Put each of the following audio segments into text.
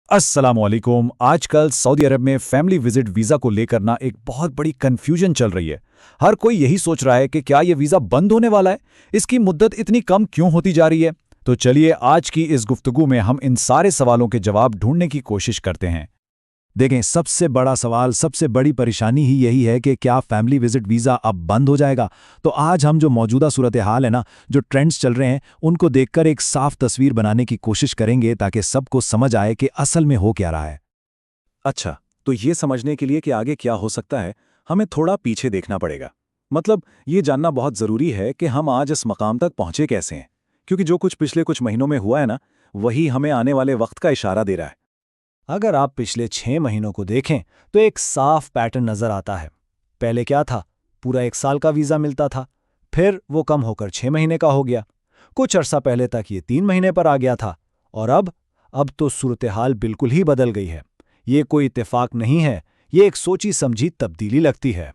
अस्सलामुअलैकुम। आजकल सऊदी अरब में फैमिली विजिट वीज़ा को लेकर ना एक बहुत बड़ी कन्फ्यूजन चल रही है। हर कोई यही सोच रहा है कि क्या ये वीज़ा बंद होने वाला है, इसकी मुद्दत इतनी कम क्यों होती जा रही है। तो चलिए आज की इस गुफ्तगू में हम इन सारे सवालों के जवाब ढूंढने की कोशिश करते हैं। देखें, सबसे बड़ा सवाल, सबसे बड़ी परेशानी ही यही है कि क्या फैमिली विजिट वीज़ा अब बंद हो जाएगा। तो आज हम जो मौजूदा सूरत हाल है ना, जो ट्रेंड्स चल रहे हैं, उनको देखकर एक साफ तस्वीर बनाने की कोशिश करेंगे ताकि सबको समझ आए कि असल में हो क्या रहा है। अच्छा, तो ये समझने के लिए कि आगे क्या हो सकता है, हमें थोड़ा पीछे देखना पड़ेगा। मतलब ये जानना बहुत ज़रूरी है कि हम आज इस मकाम तक पहुंचे कैसे हैं, क्योंकि जो कुछ पिछले कुछ महीनों में हुआ है ना, वही हमें आने वाले वक्त का इशारा दे रहा है। अगर आप पिछले 6 महीनों को देखें तो एक साफ पैटर्न नजर आता है। पहले क्या था, पूरा 1 साल का वीजा मिलता था, फिर वो कम होकर 6 महीने का हो गया। कुछ अरसा पहले तक ये 3 महीने पर आ गया था, और अब तो सूरत हाल बिल्कुल ही बदल गई है। ये कोई इत्तेफाक नहीं है, ये एक सोची समझी तब्दीली लगती है।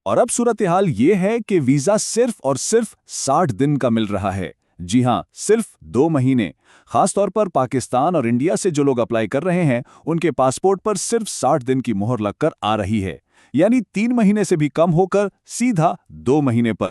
और अब सूरत हाल ये है कि वीज़ा सिर्फ और सिर्फ 60 दिन का मिल रहा है। जी हाँ, सिर्फ 2 महीने। खासतौर पर पाकिस्तान और इंडिया से जो लोग अप्लाई कर रहे हैं, उनके पासपोर्ट पर सिर्फ 60 दिन की मोहर लगकर आ रही है, यानी 3 महीने से भी कम होकर सीधा 2 महीने पर।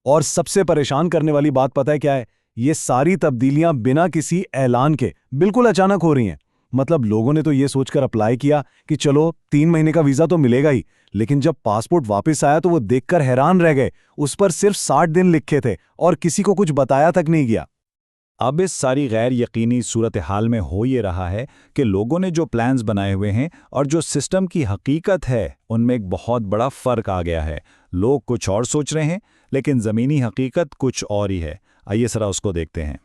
और सबसे परेशान करने वाली बात पता है क्या है? ये सारी तब्दीलियां बिना किसी ऐलान के बिल्कुल अचानक हो रही हैं। मतलब लोगों ने तो ये सोचकर अप्लाई किया कि चलो 3 महीने का वीजा तो मिलेगा ही, लेकिन जब पासपोर्ट वापस आया तो वो देखकर हैरान रह गए। उस पर सिर्फ 60 दिन लिखे थे और किसी को कुछ बताया तक नहीं गया। अब इस सारी गैर यकीनी सूरत हाल में हो ये रहा है कि लोगों ने जो प्लान्स बनाए हुए हैं और जो सिस्टम की हकीकत है, उनमें एक बहुत बड़ा फ़र्क आ गया है। लोग कुछ और सोच रहे हैं, लेकिन ज़मीनी हकीकत कुछ और ही है। आइए ज़रा उसको देखते हैं।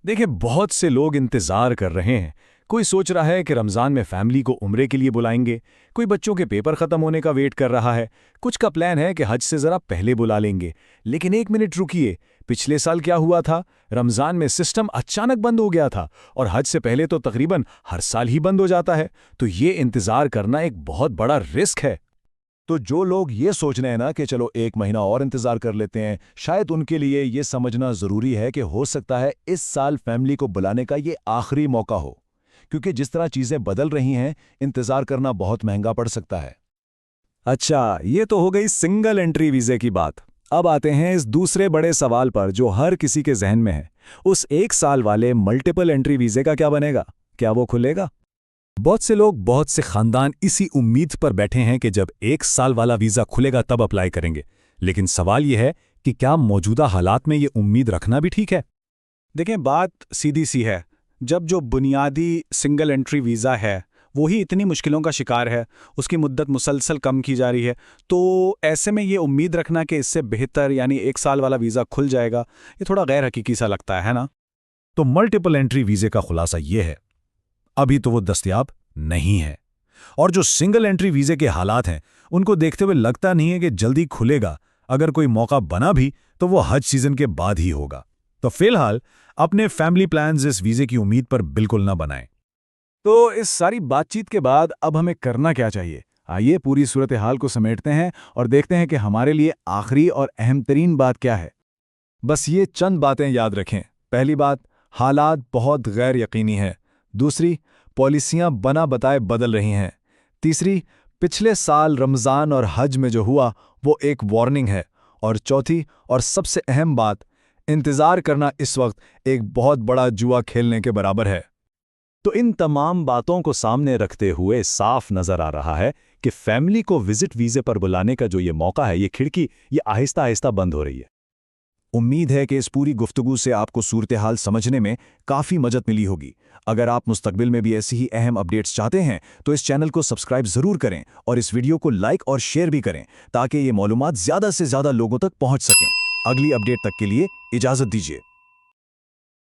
देखिए, बहुत से लोग इंतजार कर रहे हैं। कोई सोच रहा है कि रमज़ान में फैमिली को उम्रे के लिए बुलाएंगे, कोई बच्चों के पेपर ख़त्म होने का वेट कर रहा है, कुछ का प्लान है कि हज से ज़रा पहले बुला लेंगे। लेकिन एक मिनट रुकिए, पिछले साल क्या हुआ था? रमज़ान में सिस्टम अचानक बंद हो गया था, और हज से पहले तो तकरीबन हर साल ही बंद हो जाता है। तो ये इंतज़ार करना एक बहुत बड़ा रिस्क है। तो जो लोग ये सोच रहे हैं ना कि चलो 1 महीना और इंतजार कर लेते हैं, शायद उनके लिए ये समझना ज़रूरी है कि हो सकता है इस साल फैमिली को बुलाने का ये आखिरी मौका हो, क्योंकि जिस तरह चीज़ें बदल रही हैं, इंतजार करना बहुत महंगा पड़ सकता है। अच्छा, ये तो हो गई सिंगल एंट्री वीज़े की बात। अब आते हैं इस दूसरे बड़े सवाल पर जो हर किसी के जहन में है। उस 1 साल वाले मल्टीपल एंट्री वीज़े का क्या बनेगा? क्या वो खुलेगा? बहुत से लोग, बहुत से खानदान इसी उम्मीद पर बैठे हैं कि जब 1 साल वाला वीज़ा खुलेगा तब अप्लाई करेंगे। लेकिन सवाल यह है कि क्या मौजूदा हालात में ये उम्मीद रखना भी ठीक है? देखें, बात सीधी सी है। जब जो बुनियादी सिंगल एंट्री वीज़ा है वही इतनी मुश्किलों का शिकार है, उसकी मुद्दत मुसलसल कम की जा रही है, तो ऐसे में ये उम्मीद रखना कि इससे बेहतर यानी 1 साल वाला वीज़ा खुल जाएगा, ये थोड़ा गैर हकीकी सा लगता है ना। तो मल्टीपल एंट्री वीज़े का खुलासा ये है, अभी तो वो दस्तयाब नहीं है। और जो सिंगल एंट्री वीज़े के हालात हैं, उनको देखते हुए लगता नहीं है कि जल्दी खुलेगा। अगर कोई मौका बना भी तो वो हज सीजन के बाद ही होगा। तो फिलहाल अपने फैमिली प्लान्स इस वीज़े की उम्मीद पर बिल्कुल ना बनाएं। तो इस सारी बातचीत के बाद अब हमें करना क्या चाहिए? आइए पूरी सूरत हाल को समेटते हैं और देखते हैं कि हमारे लिए आखिरी और अहम तरीन बात क्या है। बस ये चंद बातें याद रखें। पहली बात, हालात बहुत गैर यकीनी हैं। दूसरी, पॉलिसियां बना बताए बदल रही हैं। तीसरी, पिछले साल रमज़ान और हज में जो हुआ वो एक वार्निंग है। और चौथी और सबसे अहम बात, इंतज़ार करना इस वक्त एक बहुत बड़ा जुआ खेलने के बराबर है। तो इन तमाम बातों को सामने रखते हुए साफ नजर आ रहा है कि फैमिली को विजिट वीज़े पर बुलाने का जो ये मौका है, ये खिड़की, ये आहिस्ता आहिस्ता बंद हो रही है। उम्मीद है कि इस पूरी गुफ्तगू से आपको सूरत हाल समझने में काफ़ी मदद मिली होगी। अगर आप मुस्तकबिल में भी ऐसी ही अहम अपडेट्स चाहते हैं तो इस चैनल को सब्सक्राइब ज़रूर करें और इस वीडियो को लाइक और शेयर भी करें ताकि ये मालूमात ज़्यादा से ज़्यादा लोगों तक पहुंच सकें। अगली अपडेट तक के लिए इजाज़त दीजिए।